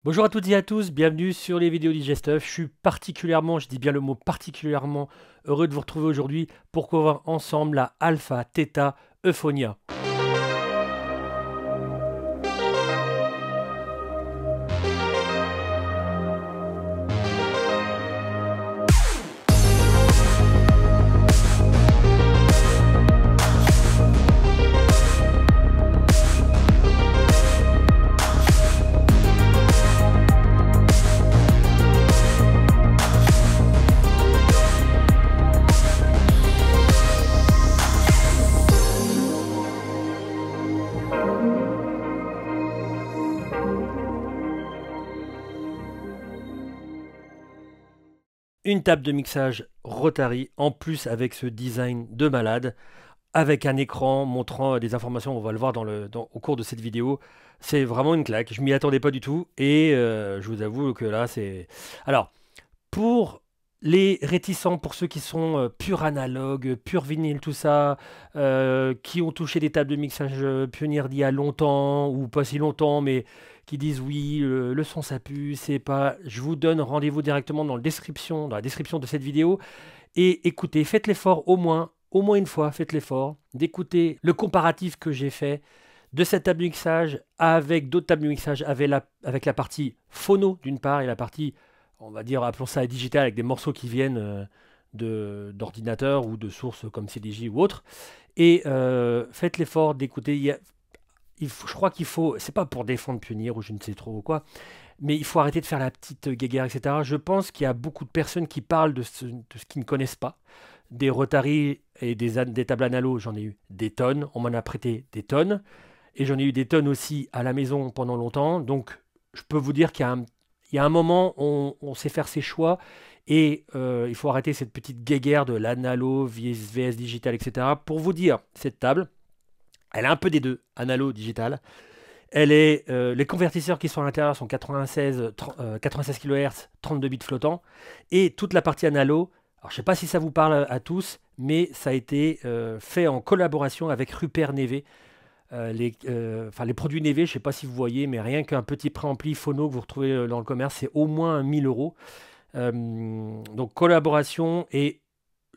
Bonjour à toutes et à tous, bienvenue sur les vidéos Digestuff. Je suis particulièrement, je dis bien le mot particulièrement, heureux de vous retrouver aujourd'hui pour voir ensemble la Alpha Theta Euphonia. Une table de mixage Rotary, en plus avec ce design de malade, avec un écran montrant des informations, on va le voir au cours de cette vidéo. C'est vraiment une claque, je m'y attendais pas du tout, et je vous avoue que là c'est... Alors, pour les réticents, pour ceux qui sont pur analogue, pur vinyle, tout ça, qui ont touché des tables de mixage Pioneer d'il y a longtemps, ou pas si longtemps, mais qui disent oui, le son ça pue, c'est pas... Je vous donne rendez-vous directement dans la description de cette vidéo, et écoutez, faites l'effort au moins une fois, faites l'effort d'écouter le comparatif que j'ai fait de cette table de mixage avec d'autres tables de mixage, avec la partie phono d'une part, et la partie, on va dire, appelons ça digital, avec des morceaux qui viennent d'ordinateurs ou de sources comme CDJ ou autres. Et faites l'effort d'écouter. Je crois qu'il faut, c'est pas pour défendre Pioneer ou je ne sais trop quoi, mais il faut arrêter de faire la petite guéguerre, etc. Je pense qu'il y a beaucoup de personnes qui parlent de ce qu'ils ne connaissent pas. Des Rotary et des tables analo, j'en ai eu des tonnes, on m'en a prêté des tonnes, et j'en ai eu des tonnes aussi à la maison pendant longtemps, donc je peux vous dire qu'il y a un moment, on sait faire ses choix, et il faut arrêter cette petite guéguerre de l'analo, VS digital, etc. Pour vous dire, cette table, elle a un peu des deux, analo, digital. Les convertisseurs qui sont à l'intérieur sont 96 kHz, 32 bits flottants, et toute la partie analo, alors je ne sais pas si ça vous parle à tous, mais ça a été fait en collaboration avec Rupert Neve. Les produits Neve, je ne sais pas si vous voyez, mais rien qu'un petit préampli phono que vous retrouvez dans le commerce, c'est au moins 1000 euros. Donc collaboration, et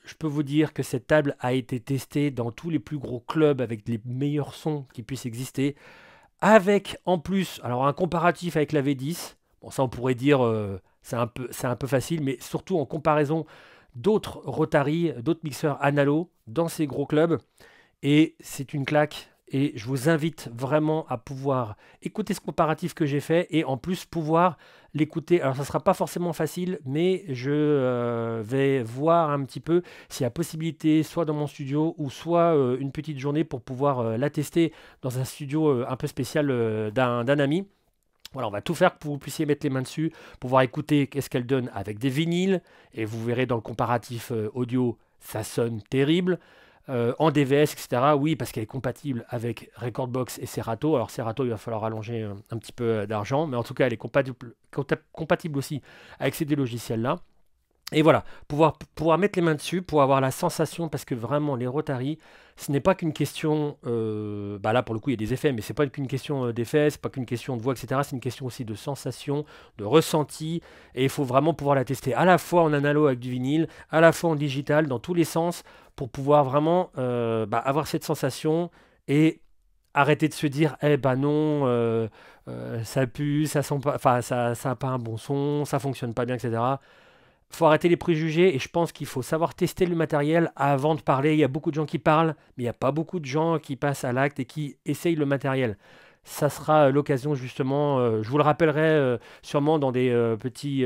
je peux vous dire que cette table a été testée dans tous les plus gros clubs avec les meilleurs sons qui puissent exister. Avec en plus, alors un comparatif avec la V10, bon ça on pourrait dire c'est un peu facile, mais surtout en comparaison d'autres Rotary, d'autres mixeurs analo dans ces gros clubs, et c'est une claque. Et je vous invite vraiment à pouvoir écouter ce comparatif que j'ai fait, et en plus pouvoir l'écouter. Alors ça ne sera pas forcément facile, mais je vais voir un petit peu s'il y a possibilité, soit dans mon studio, ou soit une petite journée pour pouvoir la tester dans un studio un peu spécial d'un ami. Voilà, on va tout faire pour que vous puissiez mettre les mains dessus, pouvoir écouter qu'est-ce qu'elle donne avec des vinyles, et vous verrez dans le comparatif audio, ça sonne terrible. En DVS, etc. Oui, parce qu'elle est compatible avec Recordbox et Serato. Alors Serato, il va falloir allonger un petit peu d'argent, mais en tout cas, elle est compatible aussi avec ces deux logiciels-là. Et voilà, pouvoir mettre les mains dessus, pour avoir la sensation, parce que vraiment, les Rotary, ce n'est pas qu'une question, là pour le coup il y a des effets, mais c'est pas qu'une question d'effets, c'est pas qu'une question de voix, etc. C'est une question aussi de sensation, de ressenti, et il faut vraiment pouvoir la tester à la fois en analo avec du vinyle, à la fois en digital, dans tous les sens, pour pouvoir vraiment avoir cette sensation, et arrêter de se dire, eh ben non, ça pue, ça sent pas, enfin ça a pas un bon son, ça fonctionne pas bien, etc. Faut arrêter les préjugés, et je pense qu'il faut savoir tester le matériel avant de parler. Il y a beaucoup de gens qui parlent, mais il n'y a pas beaucoup de gens qui passent à l'acte et qui essayent le matériel. Ça sera l'occasion justement, je vous le rappellerai sûrement dans des petites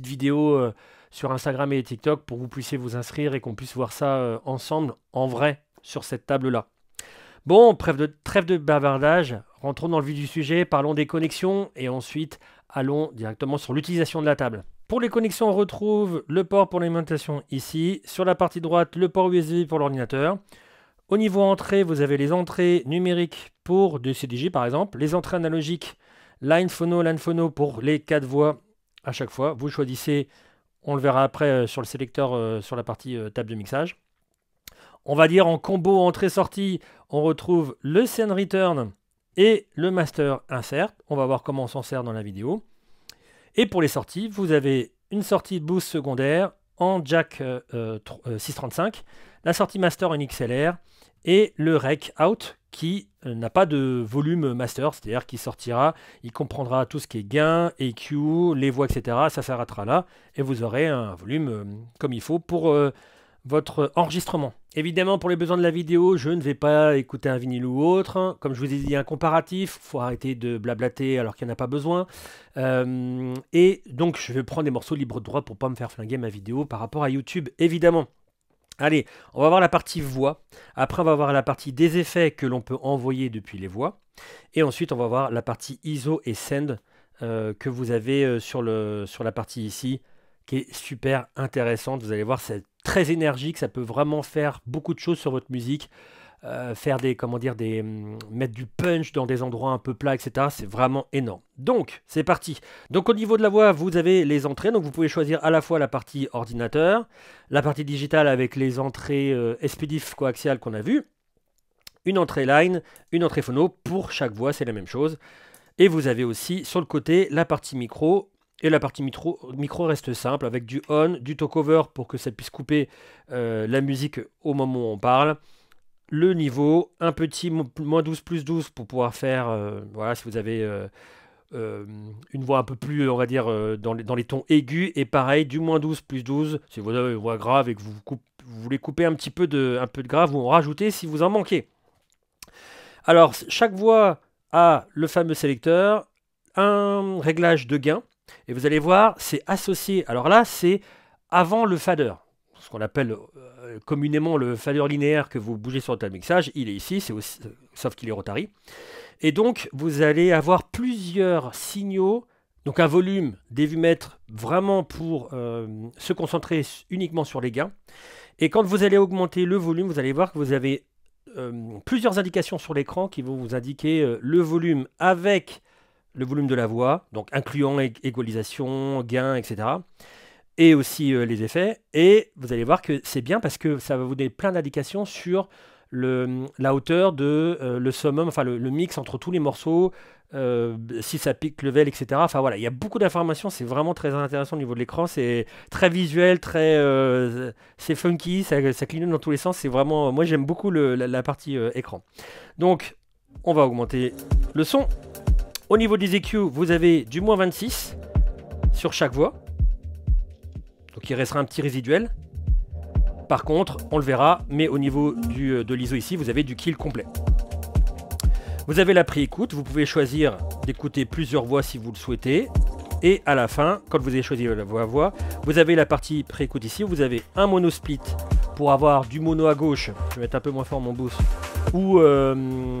vidéos sur Instagram et TikTok, pour que vous puissiez vous inscrire et qu'on puisse voir ça ensemble, en vrai, sur cette table-là. Bon, trêve de bavardage, rentrons dans le vif du sujet, parlons des connexions, et ensuite allons directement sur l'utilisation de la table. Pour les connexions, on retrouve le port pour l'alimentation ici. Sur la partie droite, le port USB pour l'ordinateur. Au niveau entrée, vous avez les entrées numériques pour du CDJ par exemple. Les entrées analogiques, line phono, LAN phono pour les 4 voix à chaque fois. Vous choisissez, on le verra après sur le sélecteur sur la partie table de mixage. On va dire en combo entrée-sortie, on retrouve le send return et le master insert. On va voir comment on s'en sert dans la vidéo. Et pour les sorties, vous avez une sortie de boost secondaire en jack 635, la sortie master en XLR et le rec out qui n'a pas de volume master, c'est-à-dire qu'il sortira, il comprendra tout ce qui est gain, EQ, les voix, etc. Ça s'arrêtera là et vous aurez un volume comme il faut pour votre enregistrement. Évidemment, pour les besoins de la vidéo, je ne vais pas écouter un vinyle ou autre. Comme je vous ai dit, un comparatif, il faut arrêter de blablater alors qu'il n'y en a pas besoin. Et donc, je vais prendre des morceaux libres de droit pour ne pas me faire flinguer ma vidéo par rapport à YouTube, évidemment. Allez, on va voir la partie voix. Après, on va voir la partie des effets que l'on peut envoyer depuis les voix. Et ensuite, on va voir la partie ISO et Send que vous avez sur la partie ici, qui est super intéressante. Vous allez voir, c'est très énergique, ça peut vraiment faire beaucoup de choses sur votre musique, faire mettre du punch dans des endroits un peu plats, etc. C'est vraiment énorme. Donc, c'est parti. Donc, au niveau de la voix, vous avez les entrées. Donc, vous pouvez choisir à la fois la partie ordinateur, la partie digitale avec les entrées SPDIF coaxial qu'on a vu, une entrée line, une entrée phono. Pour chaque voix, c'est la même chose. Et vous avez aussi sur le côté la partie micro. Et la partie micro reste simple avec du on, du talk-over pour que ça puisse couper la musique au moment où on parle. Le niveau, un petit moins 12 plus 12 pour pouvoir faire, voilà, si vous avez une voix un peu plus, on va dire, dans les tons aigus. Et pareil, du moins 12 plus 12, si vous avez une voix grave et que vous voulez couper un peu de grave ou en rajouter si vous en manquez. Alors, chaque voix a le fameux sélecteur, un réglage de gain. Et vous allez voir, c'est associé. Alors là, c'est avant le fader. Ce qu'on appelle communément le fader linéaire que vous bougez sur le table mixage. Il est ici, sauf qu'il est rotary. Et donc, vous allez avoir plusieurs signaux. Donc un volume, des vumètres, vraiment pour se concentrer uniquement sur les gains. Et quand vous allez augmenter le volume, vous allez voir que vous avez plusieurs indications sur l'écran qui vont vous indiquer le volume avec le volume de la voix, donc incluant égalisation, gain, etc. Et aussi les effets. Et vous allez voir que c'est bien parce que ça va vous donner plein d'indications sur la hauteur de le summum, enfin le mix entre tous les morceaux, si ça pique, level, etc. Enfin voilà, il y a beaucoup d'informations, c'est vraiment très intéressant au niveau de l'écran, c'est très visuel, c'est funky, ça clignote dans tous les sens, c'est vraiment, moi j'aime beaucoup la partie écran. Donc, on va augmenter le son. Au niveau des EQ, vous avez du moins 26 sur chaque voix. Donc il restera un petit résiduel. Par contre, on le verra, mais au niveau de l'ISO ici, vous avez du kill complet. Vous avez la pré-écoute, vous pouvez choisir d'écouter plusieurs voix si vous le souhaitez. Et à la fin, quand vous avez choisi la voix, vous avez la partie pré-écoute ici, vous avez un mono split pour avoir du mono à gauche, je vais mettre un peu moins fort mon boost, ou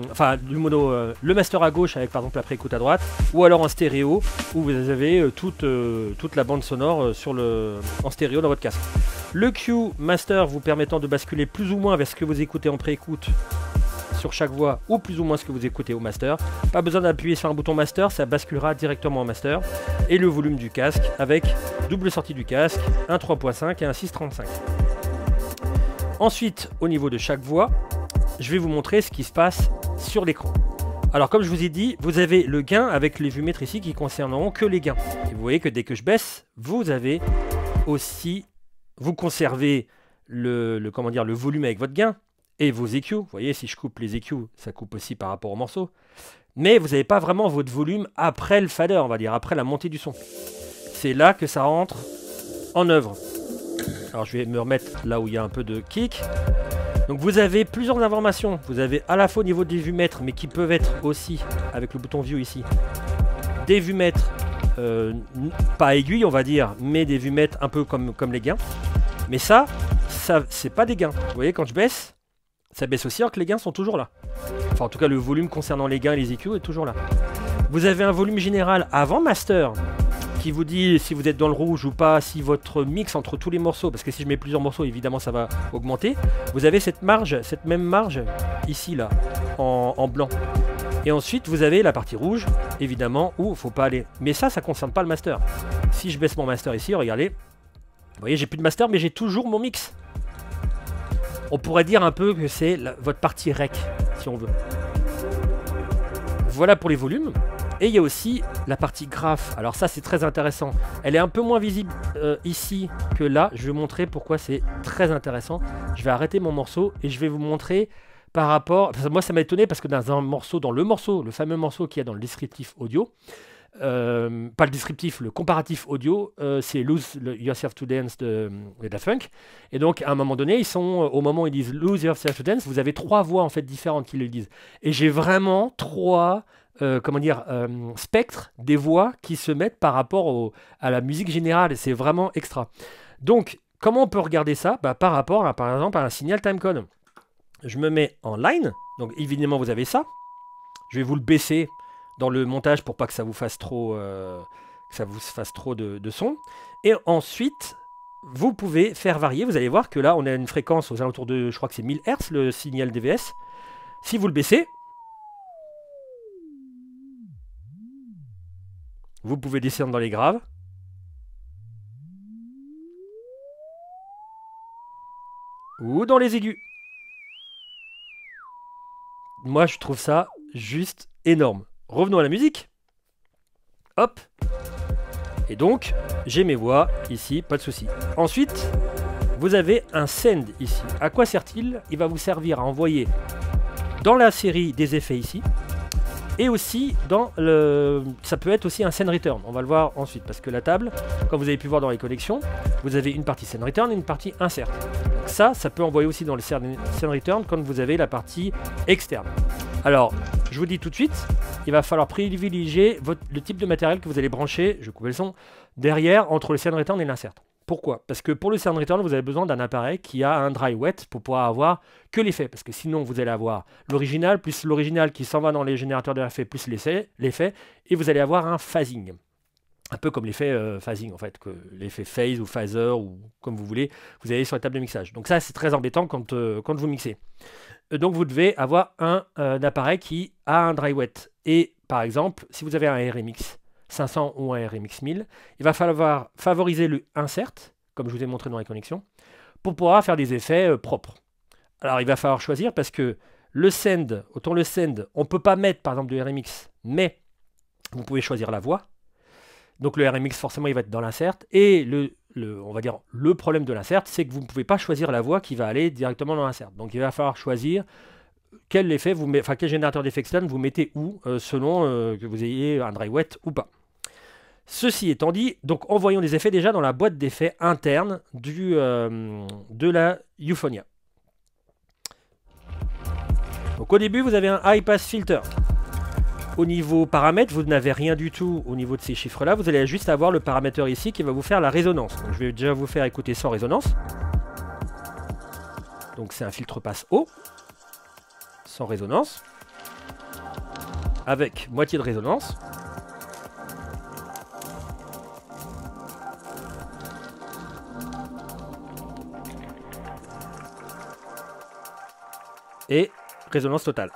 enfin du mono, le master à gauche avec par exemple la pré-écoute à droite, ou alors en stéréo, où vous avez toute la bande sonore en stéréo dans votre casque. Le Q master vous permettant de basculer plus ou moins vers ce que vous écoutez en pré-écoute sur chaque voix, ou plus ou moins ce que vous écoutez au master. Pas besoin d'appuyer sur un bouton master, ça basculera directement en master. Et le volume du casque avec double sortie du casque, un 3.5 et un 6.35. Ensuite, au niveau de chaque voix, je vais vous montrer ce qui se passe sur l'écran. Alors comme je vous ai dit, vous avez le gain avec les vumètres ici qui concerneront que les gains. Et vous voyez que dès que je baisse, vous avez aussi, vous conservez le volume avec votre gain et vos EQ. Vous voyez, si je coupe les EQ, ça coupe aussi par rapport au morceau. Mais vous n'avez pas vraiment votre volume après le fader, on va dire, après la montée du son. C'est là que ça rentre en œuvre. Alors je vais me remettre là où il y a un peu de kick. Donc vous avez plusieurs informations. Vous avez à la fois au niveau des vumètres, mais qui peuvent être aussi, avec le bouton View ici, des vumètres pas aiguilles on va dire, mais des vumètres un peu comme les gains. Mais ça c'est pas des gains. Vous voyez, quand je baisse, ça baisse aussi alors que les gains sont toujours là. Enfin en tout cas le volume concernant les gains et les EQ est toujours là. Vous avez un volume général avant master qui vous dit si vous êtes dans le rouge ou pas, si votre mix entre tous les morceaux, parce que si je mets plusieurs morceaux évidemment ça va augmenter. Vous avez cette même marge ici là en blanc. Et ensuite vous avez la partie rouge évidemment où il ne faut pas aller. Mais ça concerne pas le master. Si je baisse mon master ici, regardez, vous voyez j'ai plus de master mais j'ai toujours mon mix. On pourrait dire un peu que c'est votre partie rec si on veut. Voilà pour les volumes. Et il y a aussi la partie graphe. Alors ça c'est très intéressant. Elle est un peu moins visible ici que là. Je vais vous montrer pourquoi c'est très intéressant. Je vais arrêter mon morceau et je vais vous montrer par rapport... Moi ça m'a étonné parce que dans un morceau, le fameux morceau qu'il y a dans le descriptif audio, pas le descriptif, le comparatif audio, c'est Lose Yourself to Dance de Daft Punk. Et donc à un moment donné, au moment où ils disent Lose Yourself to Dance, vous avez 3 voix en fait différentes qui le disent. Et j'ai vraiment 3 spectres des voix qui se mettent par rapport à la musique générale. C'est vraiment extra. Donc comment on peut regarder ça? Par rapport à, par exemple, à un signal timecode. Je me mets en line, donc évidemment vous avez ça. Je vais vous le baisser dans le montage pour pas que ça vous fasse trop, de son. Et ensuite, vous pouvez faire varier. Vous allez voir que là, on a une fréquence aux alentours de, je crois que c'est 1000 Hz, le signal DVS. Si vous le baissez, vous pouvez descendre dans les graves. Ou dans les aigus. Moi, je trouve ça juste énorme. Revenons à la musique. Hop. Et donc, j'ai mes voix ici, pas de souci. Ensuite, vous avez un send ici. À quoi sert-il? Il va vous servir à envoyer dans la série des effets ici. Et aussi, ça peut être aussi un send return. On va le voir ensuite. Parce que la table, comme vous avez pu voir dans les collections, vous avez une partie send return et une partie insert. Donc ça peut envoyer aussi dans le send return quand vous avez la partie externe. Alors, je vous dis tout de suite, il va falloir privilégier le type de matériel que vous allez brancher, je vais couper le son, derrière entre le send return et l'insert. Pourquoi? Parce que pour le send return, vous avez besoin d'un appareil qui a un dry wet pour pouvoir avoir que l'effet. Parce que sinon, vous allez avoir l'original, plus l'original qui s'en va dans les générateurs d'effets, plus l'effet, et vous allez avoir un phasing. Un peu comme l'effet phasing, en fait, que l'effet phase ou phaser, ou comme vous voulez, vous avez sur la table de mixage. Donc ça, c'est très embêtant quand vous mixez. Donc vous devez avoir un appareil qui a un dry wet. Et par exemple, si vous avez un RMX 500 ou un RMX 1000, il va falloir favoriser le insert, comme je vous ai montré dans les connexions, pour pouvoir faire des effets propres. Alors il va falloir choisir parce que le send, autant le send, on ne peut pas mettre par exemple de RMX, mais vous pouvez choisir la voix. Donc le RMX forcément il va être dans l'insert. Et on va dire le problème de l'insert, c'est que vous ne pouvez pas choisir la voix qui va aller directement dans l'insert. Donc il va falloir choisir quel effet quel générateur d'effets externe vous mettez où, selon que vous ayez un dry wet ou pas. Ceci étant dit, donc envoyons des effets déjà dans la boîte d'effets interne de la Euphonia. Donc au début, vous avez un high pass filter. Au niveau paramètres, vous n'avez rien du tout au niveau de ces chiffres-là. Vous allez juste avoir le paramètre ici qui va vous faire la résonance. Donc, je vais déjà vous faire écouter sans résonance. Donc c'est un filtre passe haut, sans résonance, avec moitié de résonance. Et résonance totale.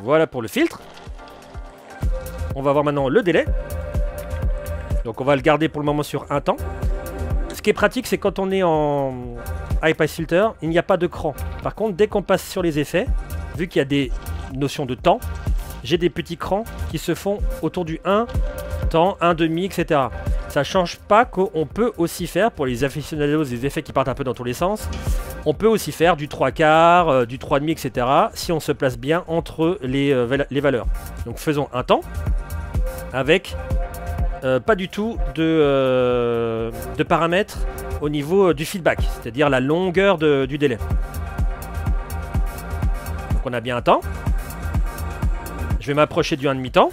Voilà pour le filtre. On va voir maintenant le délai. Donc on va le garder pour le moment sur un temps. Ce qui est pratique, c'est quand on est en high pass filter, il n'y a pas de cran. Par contre, dès qu'on passe sur les effets, vu qu'il y a des notions de temps, j'ai des petits crans qui se font autour du 1, temps, 1,5, etc. Ça change pas qu'on peut aussi faire, pour les aficionados des effets qui partent un peu dans tous les sens, on peut aussi faire du 3/4, du 3,5, etc. si on se place bien entre les valeurs. Donc faisons un temps avec pas du tout de paramètres au niveau du feedback, c'est-à-dire la longueur du délai. Donc on a bien un temps. Je vais m'approcher du 1,5 temps.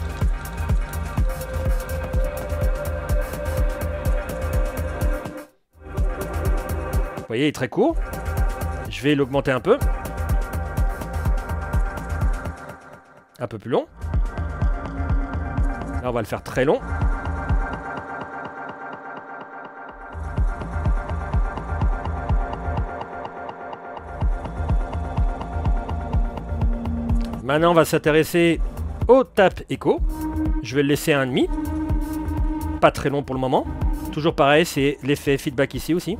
Vous voyez, il est très court. Je vais l'augmenter un peu. Un peu plus long. Là, on va le faire très long. Maintenant, on va s'intéresser au tap écho. Je vais le laisser à 1,5. Pas très long pour le moment. Toujours pareil, c'est l'effet feedback ici aussi.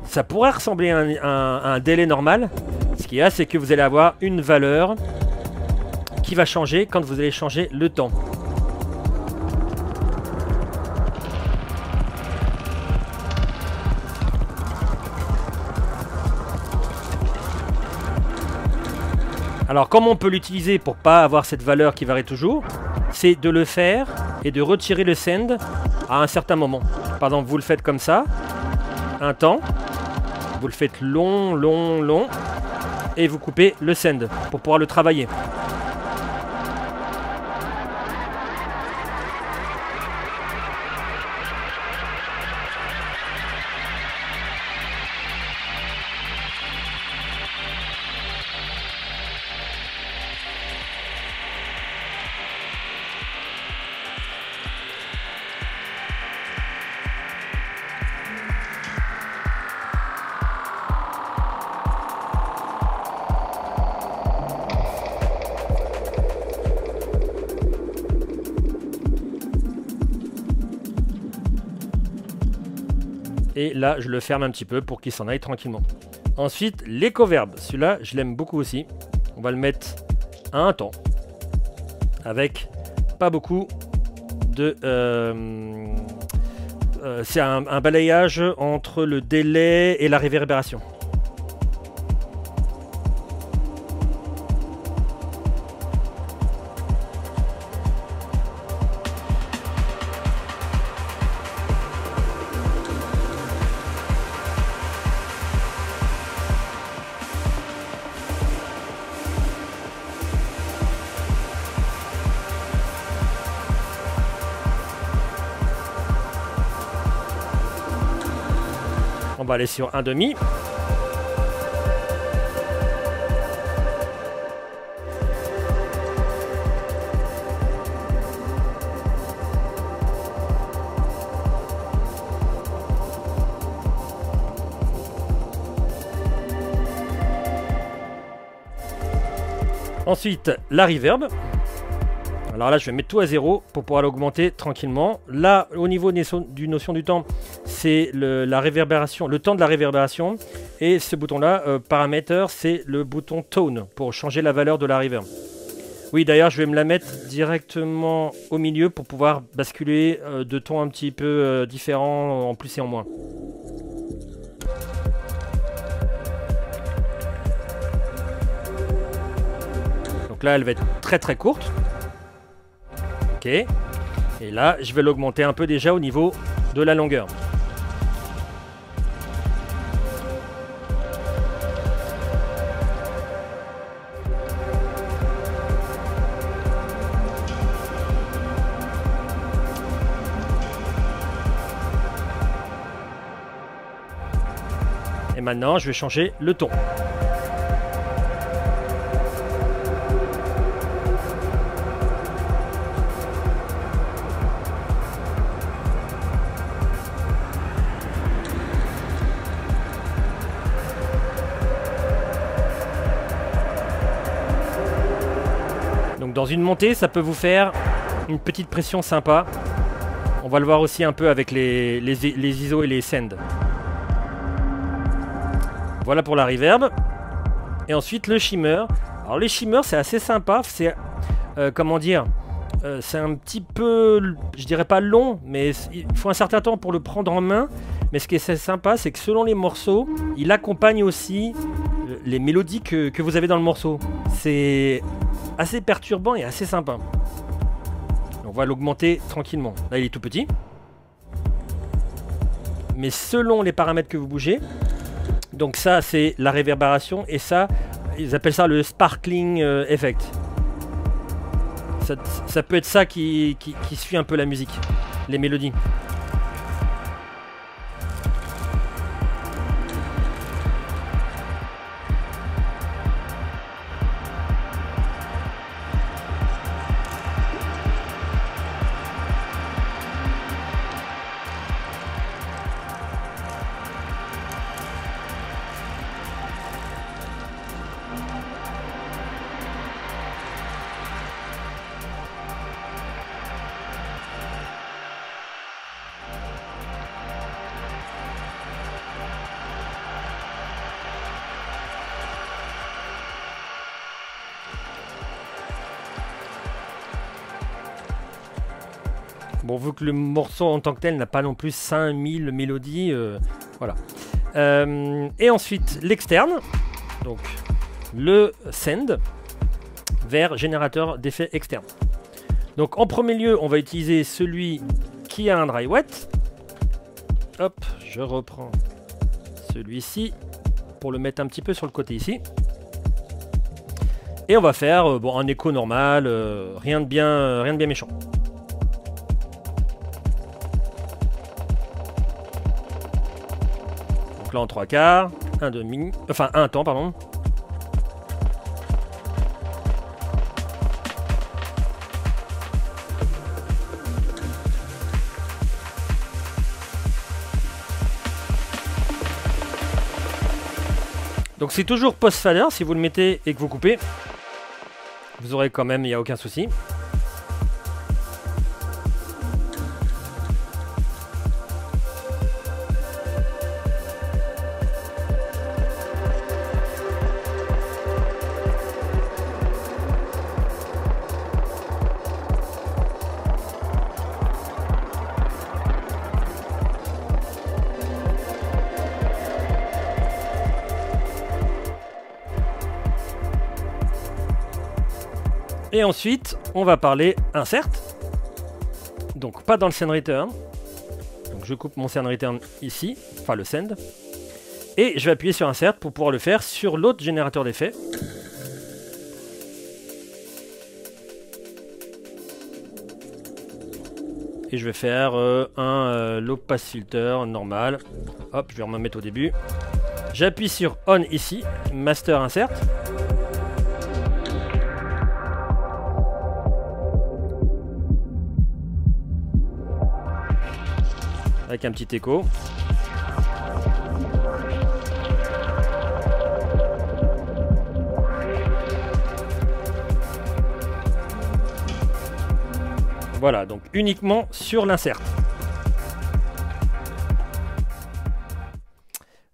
Ça pourrait ressembler à un délai normal. Ce qu'il y a, c'est que vous allez avoir une valeur qui va changer quand vous allez changer le temps. Alors comment on peut l'utiliser pour pas avoir cette valeur qui varie toujours? C'est de le faire et de retirer le send à un certain moment. Par exemple, vous le faites comme ça, un temps, vous le faites long, long, long, et vous coupez le send pour pouvoir le travailler. Et là, je le ferme un petit peu pour qu'il s'en aille tranquillement. Ensuite, l'écoverbe. Celui-là, je l'aime beaucoup aussi. On va le mettre à un temps. Avec pas beaucoup de... c'est un balayage entre le délai et la réverbération. On va aller sur 1,5. Ensuite, la reverb. Alors là, je vais mettre tout à 0 pour pouvoir l'augmenter tranquillement. Là, au niveau du notion du temps, c'est la réverbération, le temps de la réverbération. Et ce bouton-là, paramètre, c'est le bouton tone pour changer la valeur de la reverb. Oui, d'ailleurs, je vais me la mettre directement au milieu pour pouvoir basculer de tons un petit peu différents en plus et en moins. Donc là, elle va être très très courte. Ok, et là je vais l'augmenter un peu déjà au niveau de la longueur. Et maintenant je vais changer le ton. Donc dans une montée, ça peut vous faire une petite pression sympa. On va le voir aussi un peu avec les ISO et les send. Voilà pour la reverb. Et ensuite le shimmer. Alors les shimmers, c'est assez sympa. C'est comment dire, c'est un petit peu, je dirais pas long, mais il faut un certain temps pour le prendre en main. Mais ce qui est assez sympa, c'est que selon les morceaux, il accompagne aussi les mélodies que vous avez dans le morceau. C'est assez perturbant et assez sympa. On va l'augmenter tranquillement. Là, il est tout petit. Mais selon les paramètres que vous bougez, donc ça, c'est la réverbération. Et ça, ils appellent ça le sparkling effect. Ça peut être ça qui suit un peu la musique, les mélodies. Bon, vu que le morceau en tant que tel n'a pas non plus 5000 mélodies, voilà. Et ensuite, l'externe, donc le send vers générateur d'effets externe. Donc en premier lieu, on va utiliser celui qui a un dry wet. Hop, je reprends celui-ci pour le mettre un petit peu sur le côté ici. Et on va faire bon, un écho normal, rien de bien méchant. Donc là en 3/4, un demi, enfin un temps pardon. Donc c'est toujours post-fader, si vous le mettez et que vous coupez, vous aurez quand même, il n'y a aucun souci. Et ensuite, on va parler insert. Donc pas dans le send return. Donc je coupe mon send return ici, enfin le send. Et je vais appuyer sur insert pour pouvoir le faire sur l'autre générateur d'effets. Et je vais faire un low pass filter normal. Hop, je vais me mettre au début. J'appuie sur on ici, master insert. Avec un petit écho. Voilà, donc uniquement sur l'insert.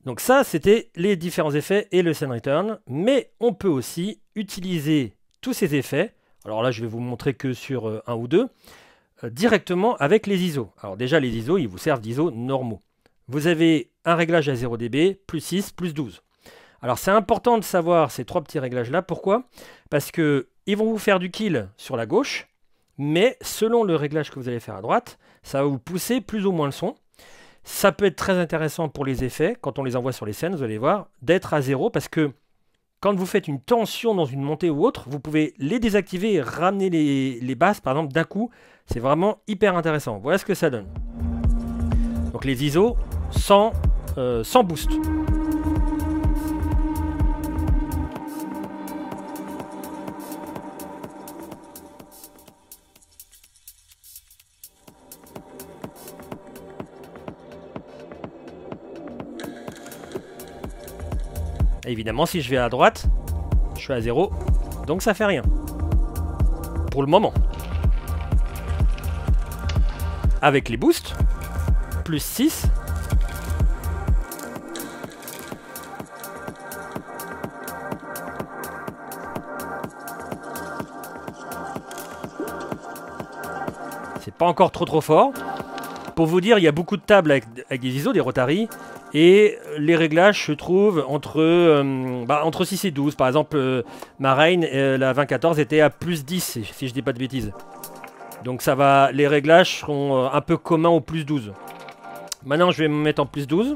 Donc ça, c'était les différents effets et le send return. Mais on peut aussi utiliser tous ces effets. Alors là, je vais vous montrer que sur un ou deux. Directement avec les ISO. Alors déjà les ISO, ils vous servent d'ISO normaux. Vous avez un réglage à 0 dB, plus 6, plus 12. Alors c'est important de savoir ces trois petits réglages là. Pourquoi? Parce que ils vont vous faire du kill sur la gauche, mais selon le réglage que vous allez faire à droite, ça va vous pousser plus ou moins le son. Ça peut être très intéressant pour les effets, quand on les envoie sur les scènes, vous allez voir, d'être à 0 parce que quand vous faites une tension dans une montée ou autre, vous pouvez les désactiver et ramener les basses, par exemple, d'un coup. C'est vraiment hyper intéressant. Voilà ce que ça donne. Donc les ISO sans boost. Et évidemment, si je vais à droite, je suis à 0, donc ça fait rien. Pour le moment. Avec les boosts, plus 6. C'est pas encore trop fort. Pour vous dire, il y a beaucoup de tables avec des ISO, des Rotary, et les réglages se trouvent entre 6 et 12. Par exemple, ma Reign, la 2014, était à plus 10, si je dis pas de bêtises. Donc ça va, les réglages seront un peu communs au plus 12. Maintenant, je vais me mettre en plus 12.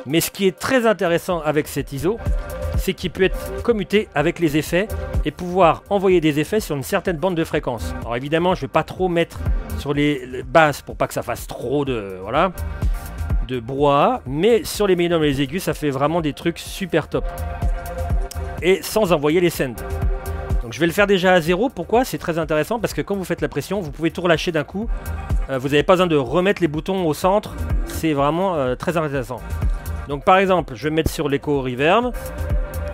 Mais ce qui est très intéressant avec cet ISO, c'est qu'il peut être commuté avec les effets et pouvoir envoyer des effets sur une certaine bande de fréquence. Alors évidemment, je ne vais pas trop mettre sur les basses pour pas que ça fasse trop de brouhaha, mais sur les médiums et les aigus, ça fait vraiment des trucs super top. Et sans envoyer les sends. Donc je vais le faire déjà à 0. Pourquoi? C'est très intéressant parce que quand vous faites la pression, vous pouvez tout relâcher d'un coup. Vous n'avez pas besoin de remettre les boutons au centre. C'est vraiment très intéressant. Donc par exemple, je vais mettre sur l'écho reverb.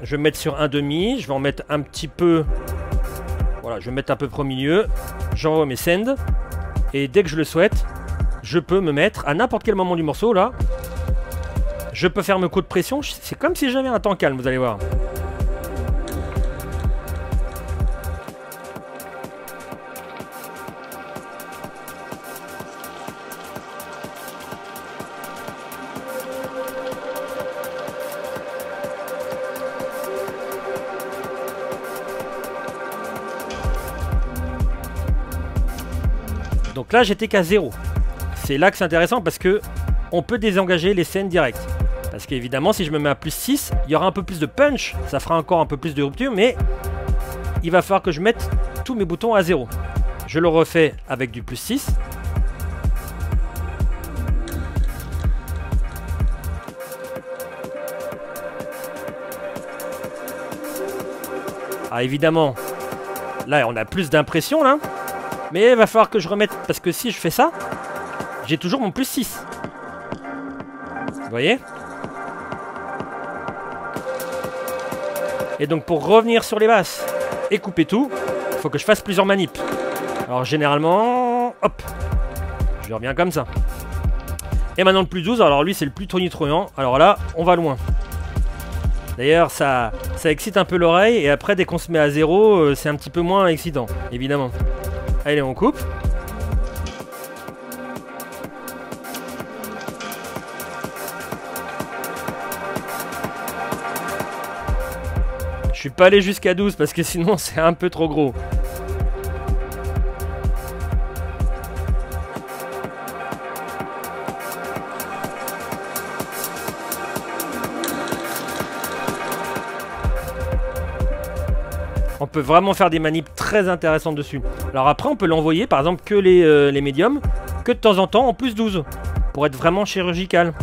Je vais mettre sur un demi. Je vais en mettre un petit peu. Voilà, je vais mettre à peu près au milieu. J'envoie mes sends. Et dès que je le souhaite, je peux me mettre à n'importe quel moment du morceau, là. Je peux faire mes coups de pression. C'est comme si j'avais un temps calme, vous allez voir. Donc là, j'étais qu'à 0. C'est là que c'est intéressant parce que on peut désengager les scènes directes. Parce qu'évidemment, si je me mets à plus 6, il y aura un peu plus de punch. Ça fera encore un peu plus de rupture, mais il va falloir que je mette tous mes boutons à 0. Je le refais avec du plus 6. Ah, évidemment, là, on a plus d'impression, là. Mais il va falloir que je remette, parce que si je fais ça, j'ai toujours mon plus 6. Vous voyez? Et donc pour revenir sur les basses et couper tout, il faut que je fasse plusieurs manips. Alors généralement, hop, je reviens comme ça. Et maintenant le plus 12, alors lui c'est le plus tonitruant. Alors là, on va loin. D'ailleurs, ça excite un peu l'oreille, et après dès qu'on se met à 0, c'est un petit peu moins excitant, évidemment. Allez, on coupe. Je suis pas allé jusqu'à 12 parce que sinon c'est un peu trop gros. On peut vraiment faire des manips très intéressantes dessus. Alors après, on peut l'envoyer, par exemple, que les médiums, que de temps en temps en plus 12, pour être vraiment chirurgical.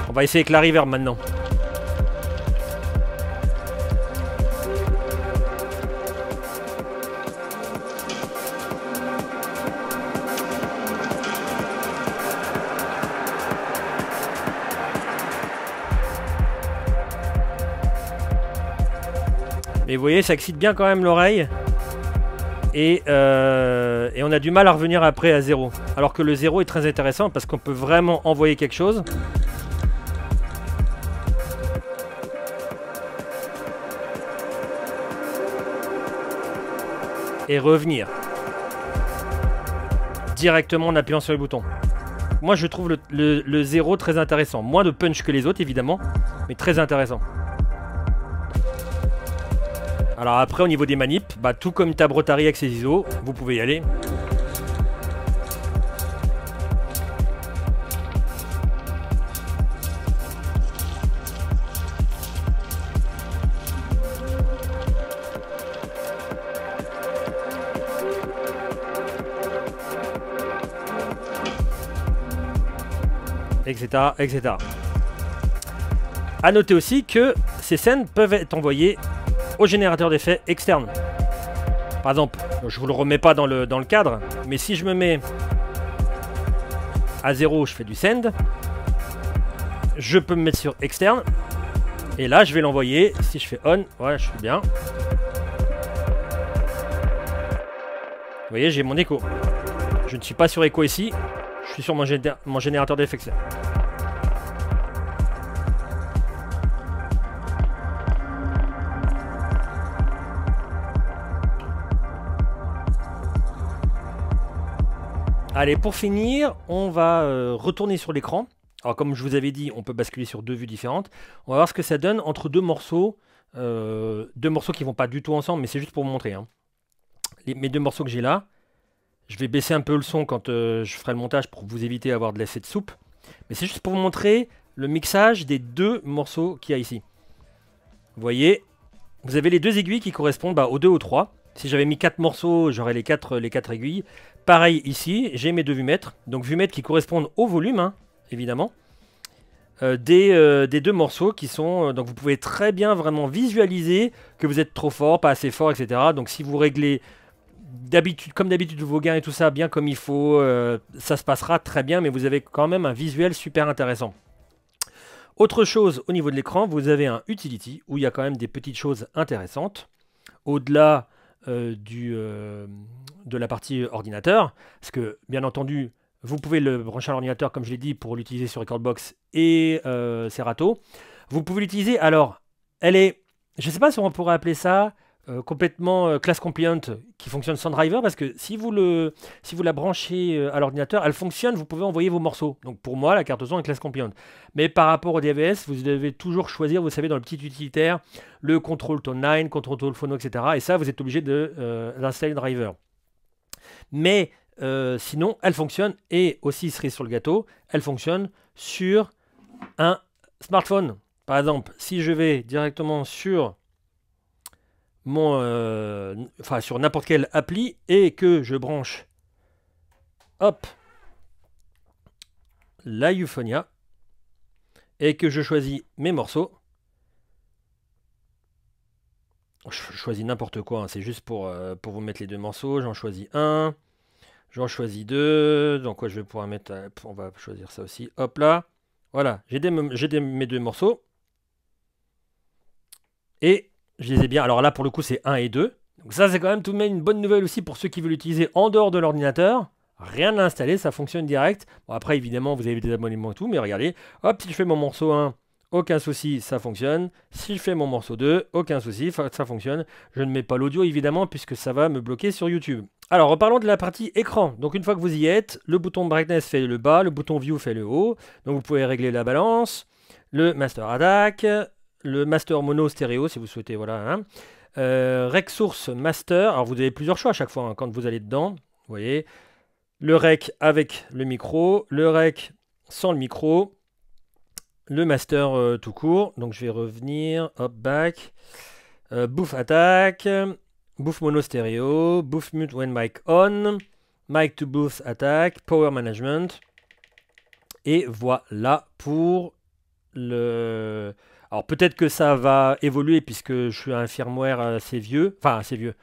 On va essayer avec la reverb maintenant. Et vous voyez, ça excite bien quand même l'oreille. Et on a du mal à revenir après à 0. Alors que le 0 est très intéressant parce qu'on peut vraiment envoyer quelque chose. Et revenir. Directement en appuyant sur les boutons. Moi je trouve le 0 très intéressant. Moins de punch que les autres évidemment. Mais très intéressant. Alors après au niveau des manips, bah, tout comme Tab Rotary avec ses ISO, vous pouvez y aller. Etc. etc. A noter aussi que ces scènes peuvent être envoyées au générateur d'effets externe. Par exemple, je vous le remets pas dans le cadre, mais si je me mets à 0, je fais du send. Je peux me mettre sur externe. Et là, je vais l'envoyer. Si je fais on, voilà, je suis bien. Vous voyez, j'ai mon écho. Je ne suis pas sur écho ici. Je suis sur mon générateur d'effets externe. Allez, pour finir, on va retourner sur l'écran. Alors comme je vous avais dit, on peut basculer sur deux vues différentes. On va voir ce que ça donne entre deux morceaux qui vont pas du tout ensemble, mais c'est juste pour vous montrer. Hein. Mes deux morceaux que j'ai là, je vais baisser un peu le son quand je ferai le montage pour vous éviter d'avoir de l'effet de soupe. Mais c'est juste pour vous montrer le mixage des deux morceaux qu'il y a ici. Vous voyez, vous avez les deux aiguilles qui correspondent aux 2 ou 3. Si j'avais mis 4 morceaux, j'aurais les 4 aiguilles. Pareil ici, j'ai mes deux vumètres. Donc vumètres qui correspondent au volume, hein, évidemment. Des deux morceaux qui sont... donc vous pouvez très bien vraiment visualiser que vous êtes trop fort, pas assez fort, etc. Donc si vous réglez d'habitude, comme d'habitude, vos gains et tout ça, bien comme il faut, ça se passera très bien, mais vous avez quand même un visuel super intéressant. Autre chose au niveau de l'écran, vous avez un Utility où il y a quand même des petites choses intéressantes. Au-delà de la partie ordinateur, parce que bien entendu, vous pouvez le brancher à l'ordinateur, comme je l'ai dit, pour l'utiliser sur Recordbox et Serato. Vous pouvez l'utiliser, alors, elle est, je ne sais pas si on pourrait appeler ça complètement class compliant, qui fonctionne sans driver, parce que si vous la branchez à l'ordinateur, elle fonctionne, vous pouvez envoyer vos morceaux. Donc pour moi, la carte son est class compliant. Mais par rapport au DVS, vous devez toujours choisir, vous savez, dans le petit utilitaire, le Control Tone 9, Control Tone Phono, etc. Et ça, vous êtes obligé d'installer le driver. Mais sinon, elle fonctionne, et aussi cerise sur le gâteau, elle fonctionne sur un smartphone. Par exemple, si je vais directement sur sur n'importe quelle appli et que je branche, hop, la Euphonia et que je choisis mes morceaux, je choisis n'importe quoi, hein, c'est juste pour vous mettre les deux morceaux. J'en choisis un, j'en choisis deux, donc quoi je vais pouvoir mettre, on va choisir ça aussi, hop là, voilà, j'ai mes deux morceaux et je les ai bien. Alors là, pour le coup, c'est 1 et 2. Donc ça, c'est quand même tout de même une bonne nouvelle aussi pour ceux qui veulent l'utiliser en dehors de l'ordinateur. Rien à installer, ça fonctionne direct. Bon, après, évidemment, vous avez des abonnements et tout, mais regardez. Hop, si je fais mon morceau 1, aucun souci, ça fonctionne. Si je fais mon morceau 2, aucun souci, ça fonctionne. Je ne mets pas l'audio, évidemment, puisque ça va me bloquer sur YouTube. Alors, reparlons de la partie écran. Donc, une fois que vous y êtes, le bouton brightness fait le bas, le bouton view fait le haut. Donc, vous pouvez régler la balance, le master attack, le master mono stéréo si vous souhaitez, voilà. Hein. Rec source master, alors vous avez plusieurs choix à chaque fois hein, quand vous allez dedans, vous voyez. Le rec avec le micro, le rec sans le micro, le master tout court. Donc je vais revenir, hop, back, booth attack, booth mono stéréo, booth mute when mic on, mic to booth attack, power management. Et voilà pour le... Alors peut-être que ça va évoluer puisque je suis un firmware assez vieux. Enfin assez vieux.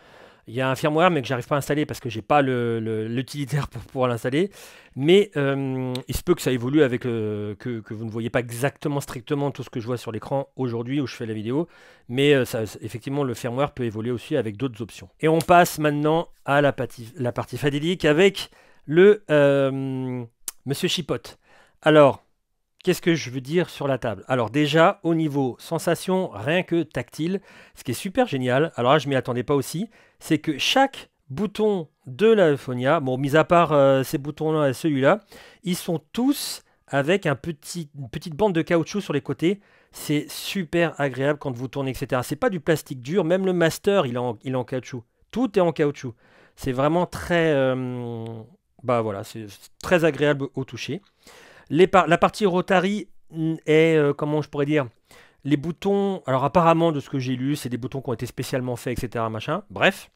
Il y a un firmware mais que j'arrive pas à installer parce que j'ai pas l'utilitaire pour pouvoir l'installer. Mais il se peut que ça évolue avec que vous ne voyez pas exactement strictement tout ce que je vois sur l'écran aujourd'hui où je fais la vidéo. Mais effectivement le firmware peut évoluer aussi avec d'autres options. Et on passe maintenant à la partie fadélique avec le Monsieur Chipote. Alors... Qu'est-ce que je veux dire sur la table? Alors déjà, au niveau sensation, rien que tactile, ce qui est super génial, alors là je m'y attendais pas aussi, c'est que chaque bouton de la Euphonia, bon mis à part ces boutons-là et celui-là, ils sont tous avec une petite bande de caoutchouc sur les côtés. C'est super agréable quand vous tournez, etc. C'est pas du plastique dur, même le master il est en caoutchouc. Tout est en caoutchouc. C'est vraiment très... bah voilà, c'est très agréable au toucher. La partie Rotary est, comment je pourrais dire, les boutons, alors apparemment de ce que j'ai lu, c'est des boutons qui ont été spécialement faits, etc. Machin, bref.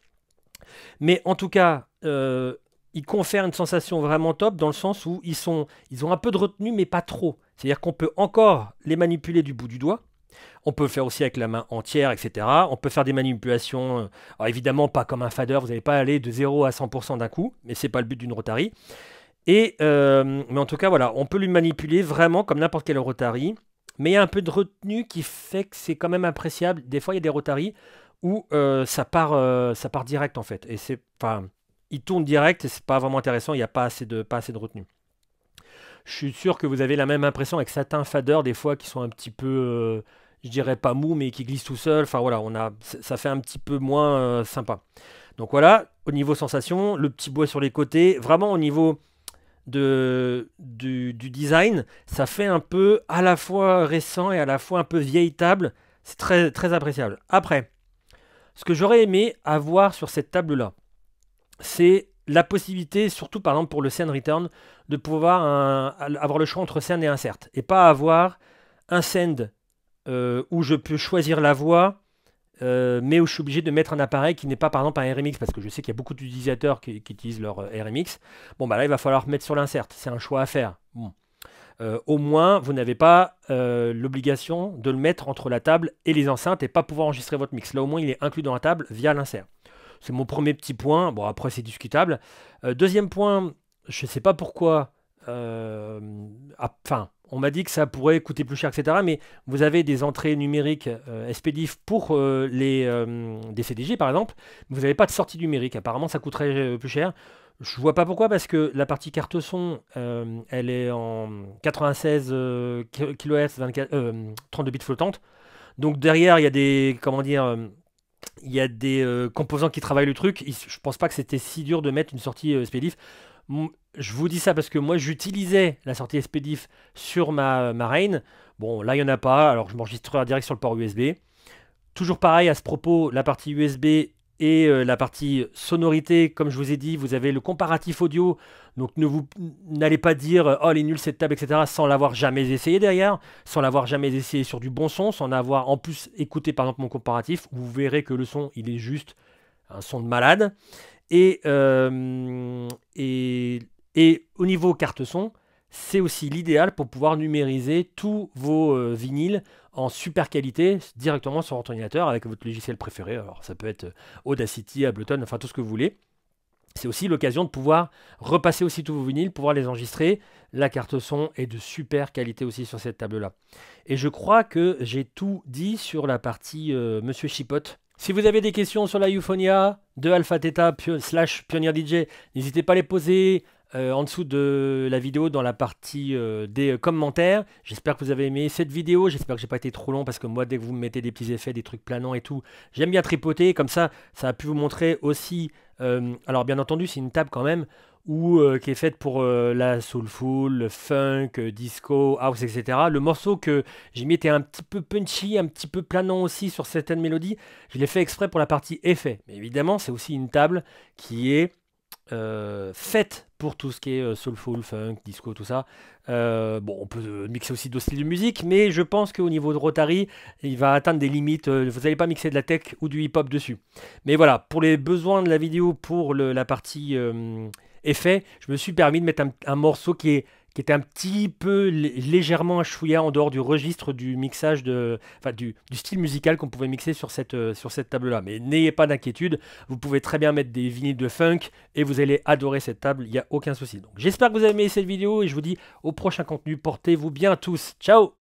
Mais en tout cas, ils confèrent une sensation vraiment top dans le sens où ils ont un peu de retenue mais pas trop. C'est-à-dire qu'on peut encore les manipuler du bout du doigt. On peut le faire aussi avec la main entière, etc. On peut faire des manipulations, alors évidemment pas comme un fader, vous n'allez pas aller de 0 à 100% d'un coup, mais c'est pas le but d'une Rotary. Mais en tout cas, voilà, on peut lui manipuler vraiment comme n'importe quel Rotary. Mais il y a un peu de retenue qui fait que c'est quand même appréciable. Des fois, il y a des Rotary où ça part direct en fait. Et il tourne direct et c'est pas vraiment intéressant. Il n'y a pas assez de retenue. Je suis sûr que vous avez la même impression avec certains faders des fois qui sont un petit peu, je dirais pas mou, mais qui glissent tout seul. Enfin voilà, ça fait un petit peu moins sympa. Donc voilà, au niveau sensation, le petit bois sur les côtés, vraiment au niveau du design, ça fait un peu à la fois récent et à la fois un peu vieille table. C'est très, très appréciable. Après, ce que j'aurais aimé avoir sur cette table-là, c'est la possibilité, surtout par exemple pour le send return, de pouvoir avoir le choix entre send et insert. Et pas avoir un send où je peux choisir la voix, mais où je suis obligé de mettre un appareil qui n'est pas par exemple un RMX, parce que je sais qu'il y a beaucoup d'utilisateurs qui utilisent leur RMX. Bon bah là il va falloir mettre sur l'insert, c'est un choix à faire. Bon. Au moins vous n'avez pas l'obligation de le mettre entre la table et les enceintes et pas pouvoir enregistrer votre mix. Là au moins il est inclus dans la table via l'insert. C'est mon premier petit point. Bon, après, c'est discutable. Deuxième point, je ne sais pas pourquoi. Enfin, on m'a dit que ça pourrait coûter plus cher, etc. Mais vous avez des entrées numériques SPDIF pour des CDJ, par exemple. Vous n'avez pas de sortie numérique. Apparemment, ça coûterait plus cher. Je vois pas pourquoi, parce que la partie carte son, elle est en 96 kHz, 32 bits flottantes. Donc derrière, il y a des, comment dire, il y a des composants qui travaillent le truc. Je pense pas que c'était si dur de mettre une sortie SPDIF. Je vous dis ça parce que moi j'utilisais la sortie SPDIF sur ma Rain. Bon, là il n'y en a pas, alors je m'enregistrerai direct sur le port USB. Toujours pareil à ce propos, la partie USB et la partie sonorité, comme je vous ai dit, vous avez le comparatif audio. Donc n'allez pas dire oh elle est nulle cette table, etc. sans l'avoir jamais essayé derrière, sans l'avoir jamais essayé sur du bon son, sans avoir en plus écouté par exemple mon comparatif. Vous verrez que le son il est juste un son de malade. Et, et au niveau carte son, c'est aussi l'idéal pour pouvoir numériser tous vos vinyles en super qualité directement sur votre ordinateur avec votre logiciel préféré. Alors ça peut être Audacity, Ableton, enfin tout ce que vous voulez. C'est aussi l'occasion de pouvoir repasser aussi tous vos vinyles, pouvoir les enregistrer. La carte son est de super qualité aussi sur cette table-là. Et je crois que j'ai tout dit sur la partie Monsieur Chipote. Si vous avez des questions sur la Euphonia de Alpha Theta / Pioneer DJ, n'hésitez pas à les poser en dessous de la vidéo dans la partie des commentaires. J'espère que vous avez aimé cette vidéo. J'espère que j'ai pas été trop long parce que moi, dès que vous me mettez des petits effets, des trucs planants et tout, j'aime bien tripoter. Comme ça a pu vous montrer aussi. Alors, bien entendu, c'est une table quand même qui est faite pour la soulful, le funk, disco, house, etc. Le morceau que j'ai mis était un petit peu punchy, un petit peu planant aussi sur certaines mélodies. Je l'ai fait exprès pour la partie effet. Mais évidemment, c'est aussi une table qui est faite pour tout ce qui est soulful, funk, disco, tout ça. Bon, on peut mixer aussi d'autres styles de musique, mais je pense qu'au niveau de Rotary, il va atteindre des limites. Vous n'allez pas mixer de la tech ou du hip-hop dessus. Mais voilà, pour les besoins de la vidéo, pour la partie effet, je me suis permis de mettre un morceau qui était un petit peu légèrement un chouïa en dehors du registre du mixage, du style musical qu'on pouvait mixer sur cette table-là. Mais n'ayez pas d'inquiétude, vous pouvez très bien mettre des vinyles de funk et vous allez adorer cette table, il n'y a aucun souci. Donc j'espère que vous avez aimé cette vidéo et je vous dis au prochain contenu, portez-vous bien tous, ciao!